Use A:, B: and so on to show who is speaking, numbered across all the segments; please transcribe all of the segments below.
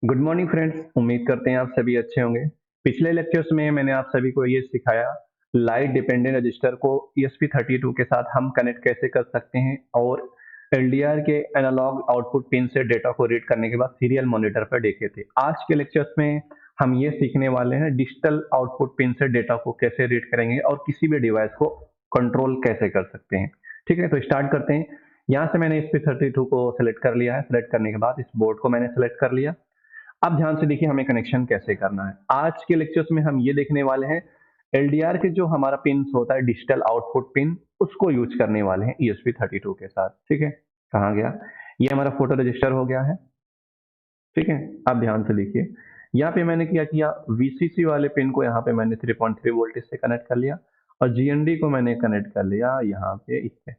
A: Good morning friends. उम्मीद करते हैं आप सभी अच्छे होंगे। पिछले लेक्चर्स में मैंने आप सभी को ये सिखाया लाइट डिपेंडेंट रजिस्टर को ESP32 के साथ हम कनेक्ट कैसे कर सकते हैं और LDR के एनालॉग आउटपुट पिन से डेटा को रीड करने के बाद सीरियल मॉनिटर पर देखे थे। आज के लेक्चर्स में हम ये सीखने वाले हैं डिजिटल आउटपुट पिन से डेटा को कैसे रीड करेंगे और किसी भी डिवाइस को कंट्रोल कैसे कर सकते हैं। ठीक है, तो स्टार्ट करते हैं। यहाँ से मैंने ESP32 को सिलेक्ट कर लिया है। सिलेक्ट करने के बाद इस बोर्ड को मैंने सिलेक्ट कर लिया। अब ध्यान से देखिए हमें कनेक्शन कैसे करना है। आज के लेक्चर्स में हम ये देखने वाले हैं LDR के जो हमारा पिन होता है डिजिटल आउटपुट पिन, उसको यूज करने वाले हैं ESP32 के साथ। ठीक है, कहाँ गया? ये हमारा फोटो रजिस्टर हो गया है। ठीक है, अब ध्यान से देखिए, यहाँ पे मैंने क्या किया, VCC वाले पिन को यहाँ पे मैंने 3.3 वोल्टेज से कनेक्ट कर लिया और GND को मैंने कनेक्ट कर लिया यहाँ पे इससे।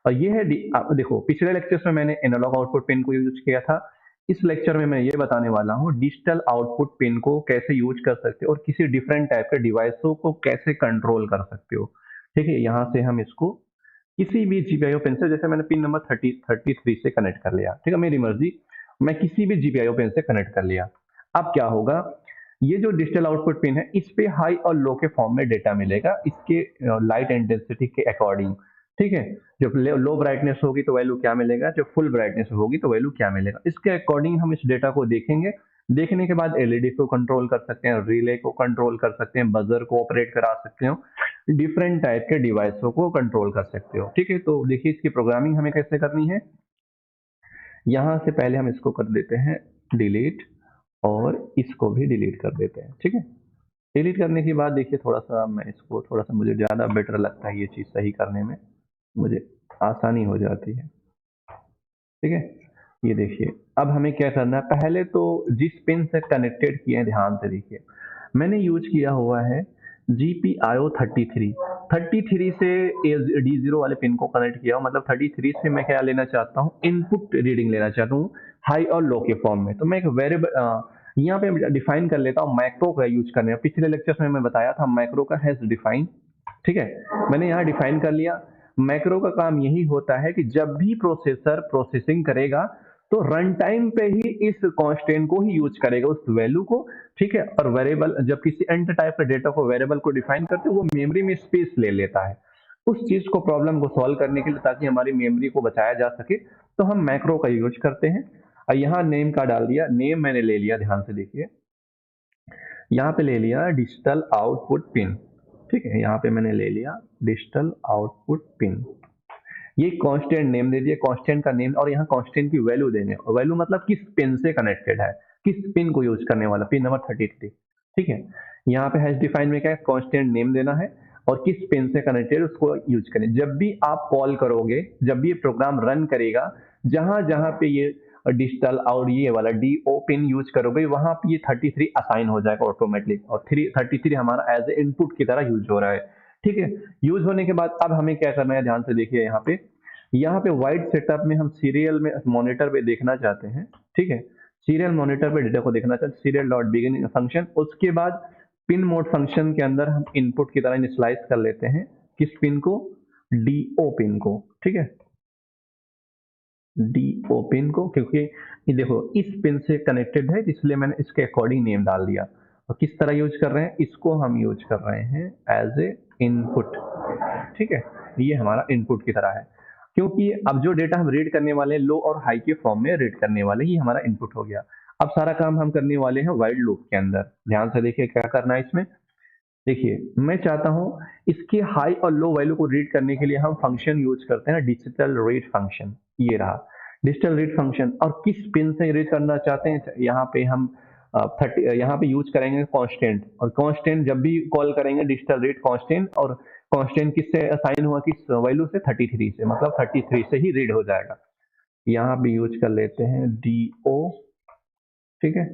A: और ये है आप देखो, पिछले लेक्चर्स में मैंने एनालॉग आउटपुट पिन को यूज किया था। इस लेक्चर में मैं ये बताने वाला हूँ डिजिटल आउटपुट पिन को कैसे यूज कर सकते हो और किसी डिफरेंट टाइप के डिवाइसों को कैसे कंट्रोल कर सकते हो। ठीक है, यहाँ से हम इसको किसी भी GPIO पिन से, जैसे मैंने पिन नंबर 33 से कनेक्ट कर लिया। ठीक है, मेरी मर्जी, मैं किसी भी GPIO पिन से कनेक्ट कर लिया। अब क्या होगा, ये जो डिजिटल आउटपुट पिन है इस पे हाई और लो के फॉर्म में डेटा मिलेगा इसके लाइट इंटेंसिटी के अकॉर्डिंग। ठीक है, जब लो ब्राइटनेस होगी तो वैल्यू क्या मिलेगा, जब फुल ब्राइटनेस होगी तो वैल्यू क्या मिलेगा, इसके अकॉर्डिंग हम इस डेटा को देखेंगे। देखने के बाद LED को कंट्रोल कर सकते हैं, रिले को कंट्रोल कर सकते हैं, बजर को ऑपरेट करा सकते हो, डिफरेंट टाइप के डिवाइसों को कंट्रोल कर सकते हो। ठीक है, तो देखिए इसकी प्रोग्रामिंग हमें कैसे करनी है। यहाँ से पहले हम इसको कर देते हैं डिलीट और इसको भी डिलीट कर देते हैं। ठीक है, डिलीट करने के बाद देखिए थोड़ा सा मैं इसको, थोड़ा सा मुझे ज़्यादा बेटर लगता है, ये चीज़ सही करने में मुझे आसानी हो जाती है। ठीक है, ये देखिए अब हमें क्या करना है, पहले तो जिस पिन से कनेक्टेड किए हैं ध्यान से देखिए, मैंने यूज किया हुआ है GPIO 33 से D0 वाले पिन को कनेक्ट किया, मतलब 33 से मैं क्या लेना चाहता हूँ, इनपुट रीडिंग लेना चाहता हूँ हाई और लो के फॉर्म में। तो मैं एक वेरिएबल यहाँ पे डिफाइन कर लेता हूँ, मैक्रो का यूज करने में। पिछले लेक्चर्स में मैं बताया था मैक्रो का हैज डिफाइन। ठीक है, मैंने यहाँ डिफाइन कर लिया। मैक्रो का काम यही होता है कि जब भी प्रोसेसर प्रोसेसिंग करेगा तो रन टाइम पे ही इस कांस्टेंट को ही यूज करेगा, उस वैल्यू को। ठीक है, और वेरिएबल जब किसी एंट टाइप के डेटा को वेरिएबल को डिफाइन करते हैं वो मेमोरी में स्पेस ले लेता है उस चीज को, प्रॉब्लम को सॉल्व करने के लिए, ताकि हमारी मेमोरी को बचाया जा सके। तो हम मैक्रो का यूज करते हैं। और यहाँ नेम का डाल दिया, नेम मैंने ले लिया, ध्यान से देखिए, यहाँ पे ले लिया डिजिटल आउटपुट पिन। ठीक है, यहाँ पे मैंने ले लिया डिजिटल आउटपुट पिन, ये कांस्टेंट नेम दे दिया, कांस्टेंट का नेम, और यहाँ कांस्टेंट की वैल्यू देने, वैल्यू मतलब किस पिन से कनेक्टेड है, किस पिन को यूज करने वाला, पिन नंबर 33। ठीक है, यहाँ पे हैश डिफाइन में क्या है, कांस्टेंट नेम देना है और किस पिन से कनेक्टेड उसको यूज करें। जब भी आप कॉल करोगे, जब भी ये प्रोग्राम रन करेगा, जहां जहां पे ये डिजिटल और ये वाला DO पिन यूज करोगे, वहां पे ये 33 असाइन हो जाएगा ऑटोमेटिकली, और 33 हमारा एज ए इनपुट की तरह यूज हो रहा है। ठीक है, यूज होने के बाद अब हमें क्या करना है, ध्यान से देखिए, यहाँ पे वाइड सेटअप में हम सीरियल में मॉनिटर पे देखना चाहते हैं। ठीक है, सीरियल मॉनिटर पे डेटा को देखना चाहते हैं, सीरियल डॉट बिगिनिंग फंक्शन। उसके बाद पिन मोड फंक्शन के अंदर हम इनपुट की तरह इनिशियलाइज कर लेते हैं किस पिन को, DO पिन को। ठीक है, DO पिन को, क्योंकि ये देखो इस पिन से कनेक्टेड है इसलिए मैंने इसके अकॉर्डिंग नेम डाल दिया। और किस तरह यूज कर रहे हैं, इसको हम यूज कर रहे हैं एज ए इनपुट। ठीक है, ये हमारा इनपुट की तरह है, क्योंकि अब जो डेटा हम रीड करने वाले हैं लो और हाई के फॉर्म में रीड करने वाले, ये हमारा इनपुट हो गया। अब सारा काम हम करने वाले हैं वाइड लूप के अंदर। ध्यान से देखिए क्या करना है इसमें। देखिए मैं चाहता हूं इसके हाई और लो वैल्यू को रीड करने के लिए हम फंक्शन यूज करते हैं डिजिटल रीड फंक्शन। ये रहा डिजिटल रीड फंक्शन, और किस पिन से रीड करना चाहते हैं, यहाँ पे हम 30 यहाँ पे यूज करेंगे कांस्टेंट, और कांस्टेंट जब भी कॉल करेंगे डिजिटल रीड कांस्टेंट, और कांस्टेंट किससे असाइन हुआ, किस वैल्यू से, 33 से, मतलब 33 से ही रीड हो जाएगा। यहाँ पे यूज कर लेते हैं DO। ठीक है,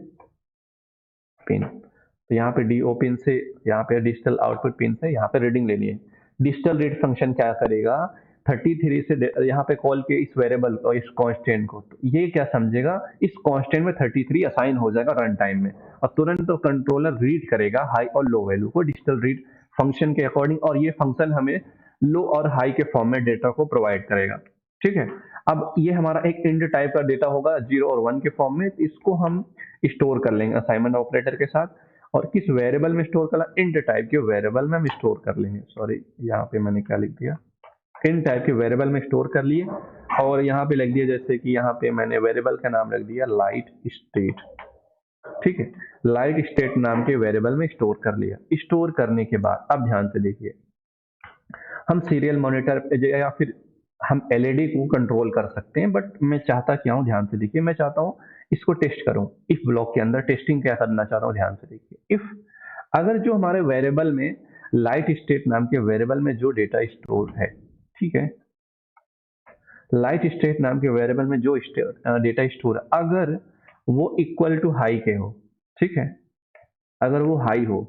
A: पिन, तो यहाँ पे DO पिन से, यहाँ पे डिजिटल आउटपुट पिन से यहाँ पे रीडिंग ले लिए। डिजिटल रीड फंक्शन क्या करेगा, 33 से यहाँ पे कॉल के इस वेरिएबल और इस कांस्टेंट को, तो ये क्या समझेगा, इस कांस्टेंट में 33 असाइन हो जाएगा रन टाइम में, और तुरंत तो कंट्रोलर रीड करेगा हाई और लो वैल्यू को डिजिटल रीड फंक्शन के अकॉर्डिंग, और ये फंक्शन हमें लो और हाई के फॉर्म में डेटा को प्रोवाइड करेगा। ठीक है, अब ये हमारा एक इंड टाइप का डेटा होगा 0 और 1 के फॉर्म में, इसको हम स्टोर कर लेंगे असाइनमेंट ऑपरेटर के साथ। और किस वेरिएबल में स्टोर करना, इंट टाइप के वेरिएबल में हम स्टोर कर लेंगे। सॉरी, यहाँ पे मैंने क्या लिख दिया, इंट टाइप के वेरिएबल में स्टोर कर लिए। और यहाँ पे लिख दिया, जैसे कि यहाँ पे मैंने वेरिएबल का नाम रख दिया लाइट स्टेट। ठीक है, लाइट स्टेट नाम के वेरिएबल में स्टोर कर लिया। स्टोर करने के बाद अब ध्यान से देखिए, हम सीरियल मॉनिटर या फिर हम एलईडी को कंट्रोल कर सकते हैं, बट मैं चाहता क्या हूँ, ध्यान से देखिए, मैं चाहता हूँ इसको टेस्ट करूँ। इफ ब्लॉक के अंदर टेस्टिंग क्या करना चाहता हूँ, ध्यान से देखिए। इफ अगर जो हमारे वेरिएबल में लाइट स्टेट नाम के वेरिएबल में जो डेटा स्टोर है, ठीक है, लाइट स्टेट नाम के वेरिएबल में जो डेटा स्टोर है, अगर वो इक्वल टू हाई के हो, ठीक है, अगर वो हाई हो,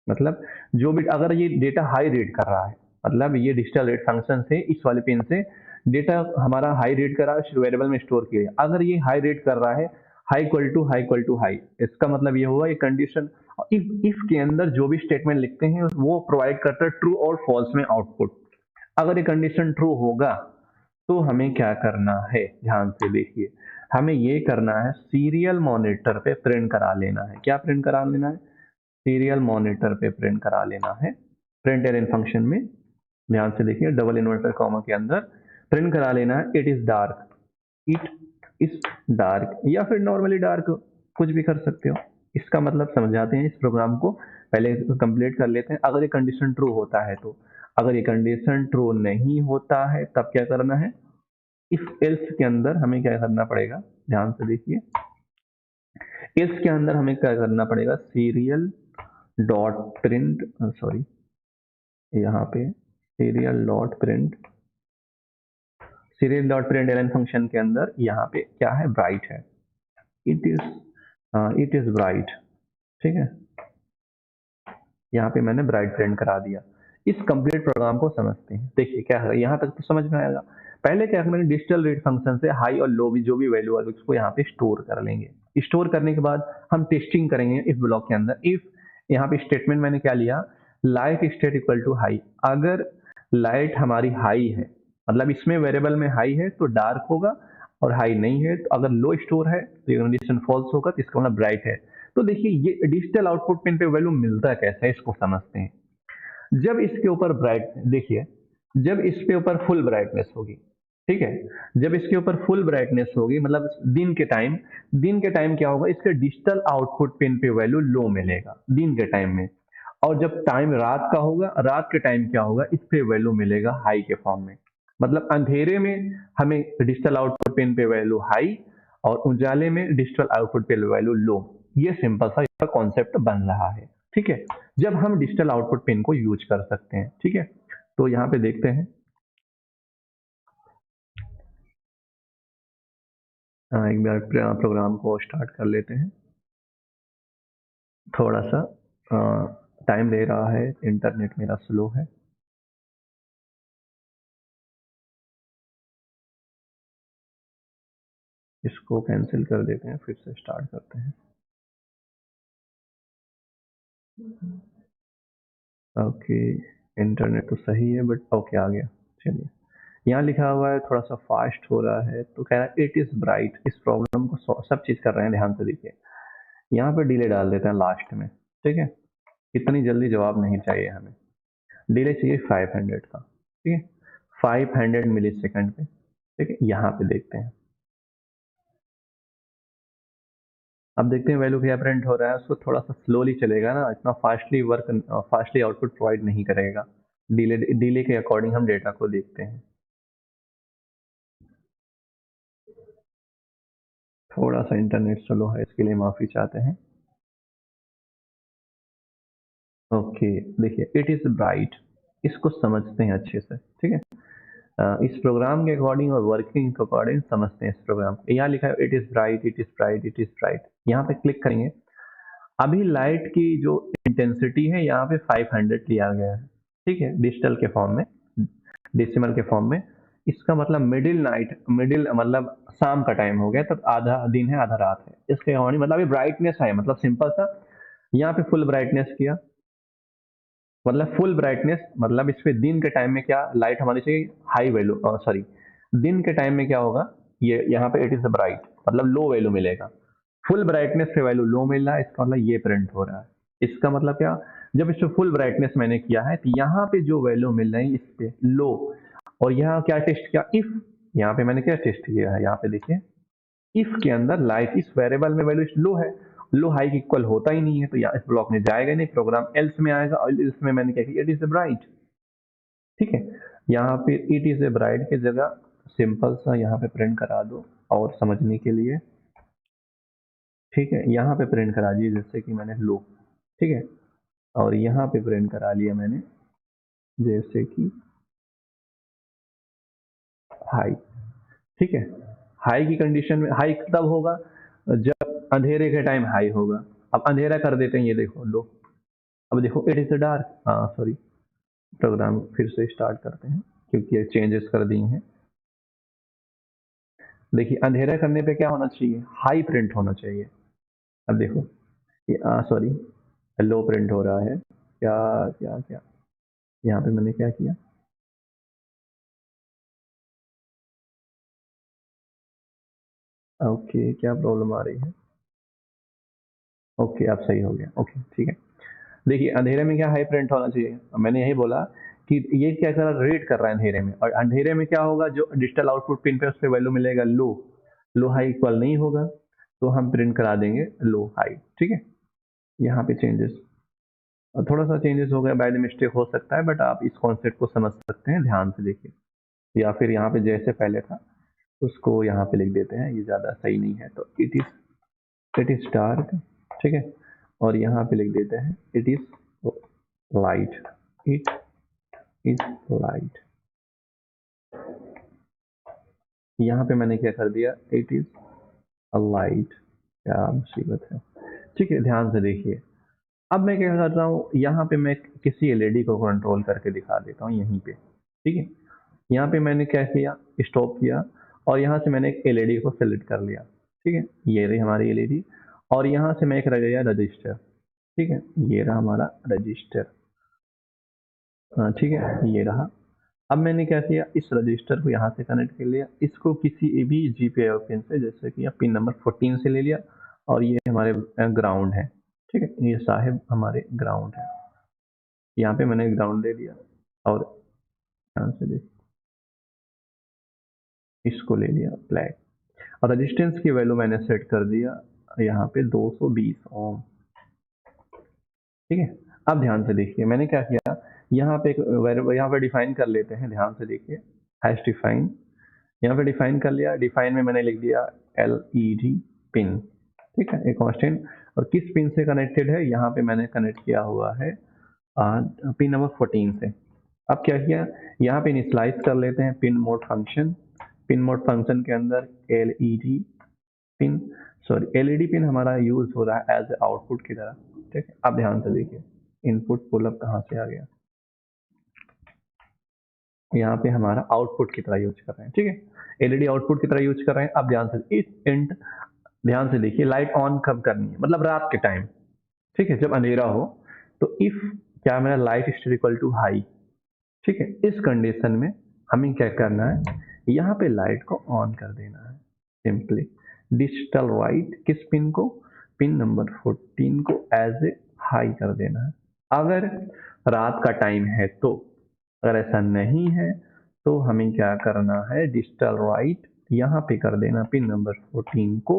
A: मतलब जो भी, अगर ये डेटा हाई रीड कर रहा है, मतलब ये डिजिटल रीड फंक्शन से इस वाले पिन से डेटा हमारा हाई रीड कर रहा है, वेरिएबल में स्टोर किया, अगर ये हाई रीड कर रहा है, हाई इक्वल टू हाई, इसका मतलब ये हुआ ये कंडीशन। इफ के अंदर जो भी स्टेटमेंट लिखते हैं वो प्रोवाइड करता है ट्रू और फॉल्स में आउटपुट। अगर ये कंडीशन ट्रू होगा तो हमें क्या करना है, ध्यान से देखिए, हमें ये करना है सीरियल मॉनिटर पे प्रिंट करा लेना है। क्या प्रिंट करा लेना है, सीरियल मॉनिटर पे प्रिंट करा लेना है। प्रिंट एरन फंक्शन में ध्यान से देखिए, डबल इन्वर्टर कॉमा के अंदर प्रिंट करा लेना है it is dark, it is dark, या फिर नॉर्मली डार्क, कुछ भी कर सकते हो। इसका मतलब समझाते हैं इस प्रोग्राम को, पहले कंप्लीट कर लेते हैं। अगर ये कंडीशन ट्रू होता है तो, अगर ये कंडीशन ट्रू नहीं होता है तब क्या करना है, इफ एल्स के अंदर हमें क्या करना पड़ेगा, ध्यान से देखिए, एल्स के अंदर हमें क्या करना पड़ेगा, सीरियल डॉट प्रिंट, सॉरी यहाँ पे serial dot print, serial dot print एलन फंक्शन के अंदर यहाँ पे क्या है, ब्राइट है, इट इज ब्राइट, ठीक है, यहाँ पे मैंने ब्राइट प्रिंट करा दिया। इस कंप्लीट प्रोग्राम को समझते हैं, देखिए क्या है, यहाँ तक तो समझ में आएगा। पहले क्या, मैंने डिजिटल रीड फंक्शन से हाई और लो भी जो भी वैल्यू है उसको यहाँ पे स्टोर कर लेंगे। स्टोर करने के बाद हम टेस्टिंग करेंगे इफ ब्लॉक के अंदर। इफ यहाँ पे स्टेटमेंट मैंने क्या लिया, light state equal to high, अगर लाइट हमारी हाई है, मतलब इसमें वेरिएबल में हाई है तो डार्क होगा, और हाई नहीं है तो, अगर लो स्टोर है तो ये कंडीशन फॉल्स होगा, तो इसका मतलब ब्राइट है। तो देखिए ये डिजिटल आउटपुट पिन पे वैल्यू मिलता कैसे है, इसको समझते हैं। जब इसके ऊपर ब्राइट, देखिए जब इसके ऊपर फुल ब्राइटनेस होगी, ठीक है, जब इसके ऊपर फुल ब्राइटनेस होगी, मतलब दिन के टाइम, दिन के टाइम क्या होगा, इसके डिजिटल आउटपुट पिन पे वैल्यू लो मिलेगा दिन के टाइम में। और जब टाइम रात का होगा, रात के टाइम क्या होगा, इस पे वैल्यू मिलेगा हाई के फॉर्म में। मतलब अंधेरे में हमें डिजिटल आउटपुट पिन पे वैल्यू हाई, और उजाले में डिजिटल आउटपुट पे वैल्यू लो। ये सिंपल सा इसका कॉन्सेप्ट बन रहा है, ठीक है, जब हम डिजिटल आउटपुट पिन को यूज कर सकते हैं, ठीक है। तो यहाँ पे देखते हैं, एक बार प्रोग्राम को स्टार्ट कर लेते हैं। थोड़ा सा टाइम ले रहा है, इंटरनेट मेरा स्लो है। इसको कैंसिल कर देते हैं, फिर से स्टार्ट करते हैं। ओके, इंटरनेट तो सही है बट ओके आ गया। चलिए, यहाँ लिखा हुआ है थोड़ा सा फास्ट हो रहा है, तो कह रहा है इट इज ब्राइट। इस प्रॉब्लम को सब चीज कर रहे हैं, ध्यान से देखिए। यहाँ पे डिले डाल देते हैं लास्ट में, ठीक है, इतनी जल्दी जवाब नहीं चाहिए हमें, डिले चाहिए 500 का, ठीक है, 500 मिली सेकेंड पे, ठीक है। यहाँ पे देखते हैं, अब देखते हैं वैल्यू क्या प्रिंट हो रहा है। उसको थोड़ा सा स्लोली चलेगा ना, इतना fastly work, fastly output provide नहीं करेगा। डिले डिले के अकॉर्डिंग हम डेटा को देखते हैं। थोड़ा सा इंटरनेट स्लो है, इसके लिए माफी चाहते हैं। ओके, देखिए इट इज ब्राइट, इसको समझते हैं अच्छे से, ठीक है। इस प्रोग्राम के अकॉर्डिंग और वर्किंग के अकॉर्डिंग समझते हैं इस प्रोग्राम को। यहाँ लिखा है it is bright, it is bright, it is bright, यहाँ पे क्लिक करेंगे। अभी लाइट की जो इंटेंसिटी है यहाँ पे 500 लिया गया है, ठीक है, डिजिटल के फॉर्म में, डेसिमल के फॉर्म में। इसका मतलब मिडिल नाइट, मिडिल मतलब शाम का टाइम हो गया, तो आधा दिन है आधा रात है, इसके अकॉर्डिंग मतलब ये ब्राइटनेस है, मतलब सिंपल सा। यहाँ पे फुल ब्राइटनेस किया, मतलब फुल ब्राइटनेस, मतलब इस पे दिन के टाइम में क्या लाइट हमारी चाहिए, हाई वैल्यू, सॉरी दिन के टाइम में क्या होगा, ये यहाँ पे इट इज ब्राइट मतलब लो वैल्यू मिलेगा। फुल ब्राइटनेस से वैल्यू लो मिल रहा है, इसका मतलब ये प्रिंट हो रहा है। इसका मतलब क्या, जब इस पे फुल ब्राइटनेस मैंने किया है तो यहाँ पे जो वैल्यू मिल रही है इस पे लो, और यहाँ क्या टेस्ट किया, इफ, यहाँ पे मैंने क्या टेस्ट किया है, यहाँ पे देखिए इफ के अंदर लाइट इस वेरिएबल में वैल्यू लो है, लो हाई के इक्वल होता ही नहीं है, तो यहाँ इस ब्लॉक में जाएगा नहीं, प्रोग्राम एल्स में आएगा, और इसमें मैंने क्या किया, इट इज ब्राइट। ठीक है, यहाँ पे इट इज ए ब्राइट की जगह सिंपल सा यहाँ पे प्रिंट करा दो और समझने के लिए। ठीक है, यहाँ पे प्रिंट करा दिए जैसे कि मैंने लो, ठीक है, और यहाँ पे प्रिंट करा लिया मैंने जैसे कि हाई। ठीक है, हाई की कंडीशन में हाई तब होगा जब अंधेरे के टाइम हाई होगा। अब अंधेरा कर देते हैं, ये देखो लो, अब देखो इट इज डार्क, हाँ सॉरी, प्रोग्राम फिर से स्टार्ट करते हैं क्योंकि ये चेंजेस कर दिए हैं। देखिए अंधेरा करने पे क्या होना चाहिए, हाई प्रिंट होना चाहिए। अब देखो ये सॉरी लो प्रिंट हो रहा है, क्या क्या क्या, यहाँ पे मैंने क्या किया, ओके क्या प्रॉब्लम आ रही है, ओके अब सही हो गया, ओके ठीक है। देखिए अंधेरे में क्या हाई प्रिंट होना चाहिए, मैंने यही बोला कि ये क्या कर रहा है, रीड कर रहा है अंधेरे में, और अंधेरे में क्या होगा, जो डिजिटल आउटपुट पिन पे उस पर वैल्यू मिलेगा लो, लो हाई इक्वल नहीं होगा, तो हम प्रिंट करा देंगे लो हाई। ठीक है, यहाँ पे चेंजेस थोड़ा सा चेंजेस हो गया, बाय द मिस्टेक हो सकता है, बट आप इस कॉन्सेप्ट को समझ सकते हैं, ध्यान से देखिए, या फिर यहाँ पे जैसे पहले था उसको यहाँ पे लिख देते हैं, ये ज़्यादा सही नहीं है, तो इट इज डार्क। ठीक है, और यहाँ पे लिख देते हैं it is light, it is light. यहाँ पे मैंने क्या कर दिया, इट इज अ लाइट, क्या मुसीबत है। ठीक है, ध्यान से देखिए, अब मैं क्या कर रहा हूँ, यहाँ पे मैं किसी एलईडी को कंट्रोल करके दिखा देता हूँ यहीं पे। ठीक है, यहाँ पे मैंने क्या किया, स्टॉप किया, और यहाँ से मैंने एक एलईडी को सेलेक्ट कर लिया। ठीक है, ये रही हमारी एलईडी, और यहाँ से मैं एक रह गया रजिस्टर। ठीक है, ये रहा हमारा रजिस्टर, ठीक है ये रहा। अब मैंने क्या किया, इस रजिस्टर को यहाँ से कनेक्ट कर लिया, इसको किसी भी जीपीआई पिन से, जैसे कि पिन नंबर 14 से ले लिया, और ये हमारे ग्राउंड है। ठीक है, ये साहिब हमारे ग्राउंड है, यहाँ पे मैंने ग्राउंड दे दिया, और यहाँ से देख इसको ले लिया ब्लैक, और रेजिस्टेंस की वैल्यू मैंने सेट कर दिया यहाँ पे 220 ओम। ठीक है, अब ध्यान से देखिए मैंने क्या किया, यहाँ पे एक यहाँ पे डिफाइन कर लेते हैं, ध्यान से देखिए, हैश डिफाइन, यहाँ पे डिफाइन कर लिया, डिफाइन में मैंने लिख दिया एलईडी पिन। ठीक है, एक कांस्टेंट, और किस पिन से कनेक्टेड है, यहाँ पे मैंने कनेक्ट किया हुआ है पिन नंबर 14 से। अब क्या किया, यहाँ पे इनिशियलाइज कर लेते हैं pin mode function, pin mode function के अंदर LED pin, sorry LED pin हमारा यूज हो रहा है एज आउटपुट की तरह। ठीक है, अब ध्यान से देखिए, इनपुट पुलअप कहाँ से आ गया, यहाँ पे हमारा आउटपुट की तरह यूज कर रहे हैं। ठीक है, एलईडी आउटपुट की तरह यूज कर रहे हैं। अब ध्यान से इस इंट, ध्यान से देखिए, लाइट ऑन कब करनी है, मतलब रात के टाइम। ठीक है, जब अंधेरा हो, तो इफ क्या मेरा light is equal to high. ठीक है, इस कंडीशन में हमें क्या करना है, यहाँ पे लाइट को ऑन कर देना है, सिंपली डिजिटल राइट किस पिन को, पिन नंबर 14 को एज ए हाई कर देना है, अगर रात का टाइम है तो। अगर ऐसा नहीं है तो हमें क्या करना है, डिजिटल राइट यहाँ पे कर देना पिन नंबर 14 को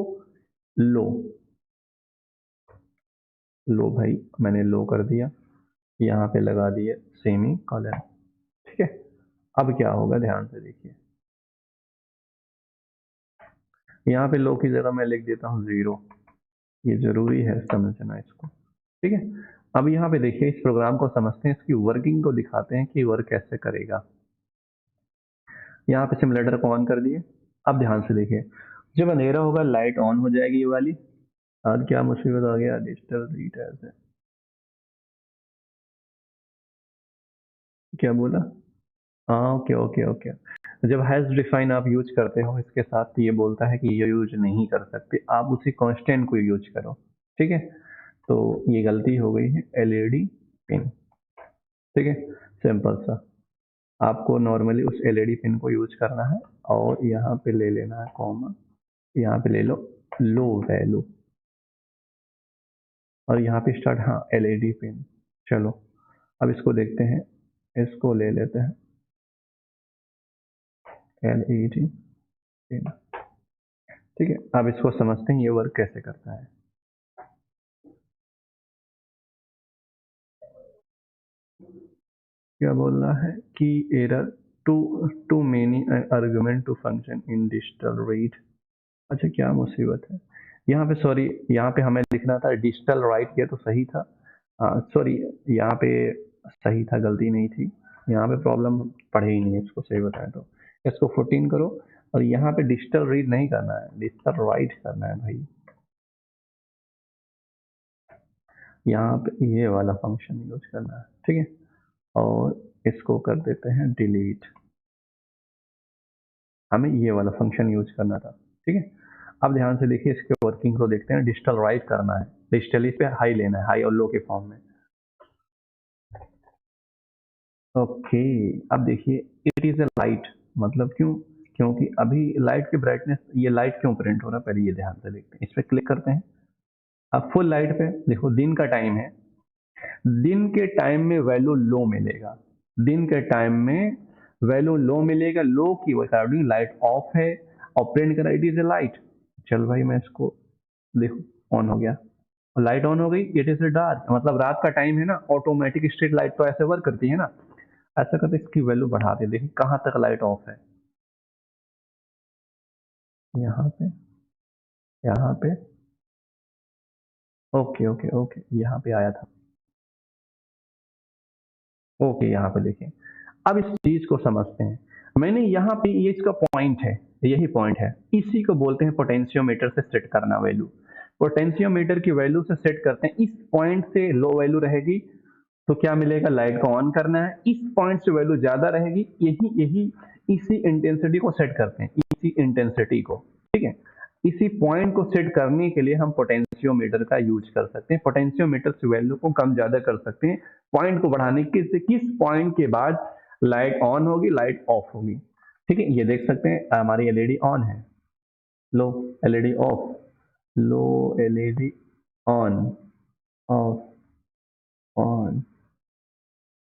A: लो, लो भाई मैंने लो कर दिया, यहाँ पे लगा दिए सेमी कॉलन। ठीक है, अब क्या होगा ध्यान से देखिए, यहाँ पे लो की जगह मैं लिख देता हूँ 0, ये जरूरी है समझना इसको। ठीक है, अब यहाँ पे देखिए, इस प्रोग्राम को समझते हैं, इसकी वर्किंग को दिखाते हैं कि वर्क कैसे करेगा। यहाँ पे सिमुलेटर को ऑन कर दिए, अब ध्यान से देखिए, जब अंधेरा होगा लाइट ऑन हो जाएगी ये वाली। आज क्या मुसीबत आ गया, डिजिटल रीड ऐसे, क्या बोला, हाँ ओके ओके ओके। जब हैश डिफाइन आप यूज करते हो इसके साथ, तो ये बोलता है कि ये यूज नहीं कर सकते, आप उसी कांस्टेंट को यूज करो। ठीक है, तो ये गलती हो गई है, एलईडी पिन। ठीक है, सिंपल सा। आपको नॉर्मली उस एलईडी पिन को यूज करना है और यहाँ पे ले लेना है कॉमा, यहाँ पे ले लो लो वैल्यू और यहाँ पे स्टार्ट, हाँ एलईडी पिन। चलो अब इसको देखते हैं, इसको ले लेते हैं एलईडी पिन। ठीक है, अब इसको समझते हैं ये वर्क कैसे करता है। क्या बोल रहा है कि error too many argument to function in digital read. अच्छा क्या मुसीबत है यहाँ पे, सॉरी यहाँ पे हमें लिखना था डिजिटल राइट किया तो सही था, सॉरी यहाँ पे सही था, गलती नहीं थी, यहाँ पे प्रॉब्लम पढ़े ही नहीं है, इसको सही बताएं तो इसको 14 करो और यहाँ पे डिजिटल रीड नहीं करना है, डिजिटल राइट करना है भाई। यहाँ पे ये वाला फंक्शन यूज करना है, ठीक है, और इसको कर देते हैं डिलीट। हमें ये वाला फंक्शन यूज करना था, ठीक है। अब ध्यान से देखिए, इसके वर्किंग को देखते हैं। डिजिटल राइट करना है, डिजिटली पे हाई लेना है, हाई और लो के फॉर्म में। ओके, अब देखिए इट इज ए लाइट, मतलब क्यों, क्योंकि अभी लाइट की ब्राइटनेस, ये लाइट क्यों प्रिंट हो रहा है पहले ये ध्यान से देखते हैं। इस पर क्लिक करते हैं, अब फुल लाइट पे देखो, दिन का टाइम है, दिन के टाइम में वैल्यू लो मिलेगा, दिन के टाइम में वैल्यू लो मिलेगा, लो की अकॉर्डिंग लाइट ऑफ है और प्रिंट करा इट इज ए लाइट। चल भाई मैं इसको देखो ऑन हो गया, लाइट ऑन हो गई, इट इज ए डार्क, मतलब रात का टाइम है ना, ऑटोमेटिक स्ट्रीट लाइट तो ऐसे वर्क करती है ना, ऐसा करते इसकी वैल्यू बढ़ाते, देखिए कहाँ तक लाइट ऑफ है, यहाँ पे, यहाँ पे, ओके ओके ओके, यहाँ पे आया था, ओके यहाँ पे देखिए। अब इस चीज को समझते हैं, मैंने यहाँ पे ये इसका पॉइंट है, यही पॉइंट है, इसी को बोलते हैं पोटेंशियोमीटर से सेट करना वैल्यू। पोटेंशियोमीटर की वैल्यू से सेट करते हैं, इस पॉइंट से लो वैल्यू रहेगी तो क्या मिलेगा, लाइट को ऑन करना है, इस पॉइंट से वैल्यू ज्यादा रहेगी, यही यही इसी इंटेंसिटी को सेट करते हैं, इसी इंटेंसिटी को, ठीक है। इसी पॉइंट को सेट करने के लिए हम पोटेंशियोमीटर का यूज कर सकते हैं, पोटेंशियोमीटर से वैल्यू को कम ज्यादा कर सकते हैं, पॉइंट को बढ़ाने के, किस पॉइंट के बाद लाइट ऑन होगी, लाइट ऑफ होगी, ठीक है। ये देख सकते हैं हमारी एलईडी ऑन है, लो एलईडी ऑफ, लो LED on, off, on,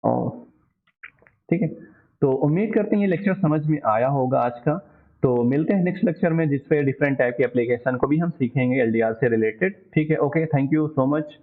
A: off, ठीक है। तो उम्मीद करते हैं ये लेक्चर समझ में आया होगा आज का। तो मिलते हैं नेक्स्ट लेक्चर में, जिसपे डिफरेंट टाइप के एप्लीकेशन को भी हम सीखेंगे एलडीआर से रिलेटेड, ठीक है। Okay, thank you so much.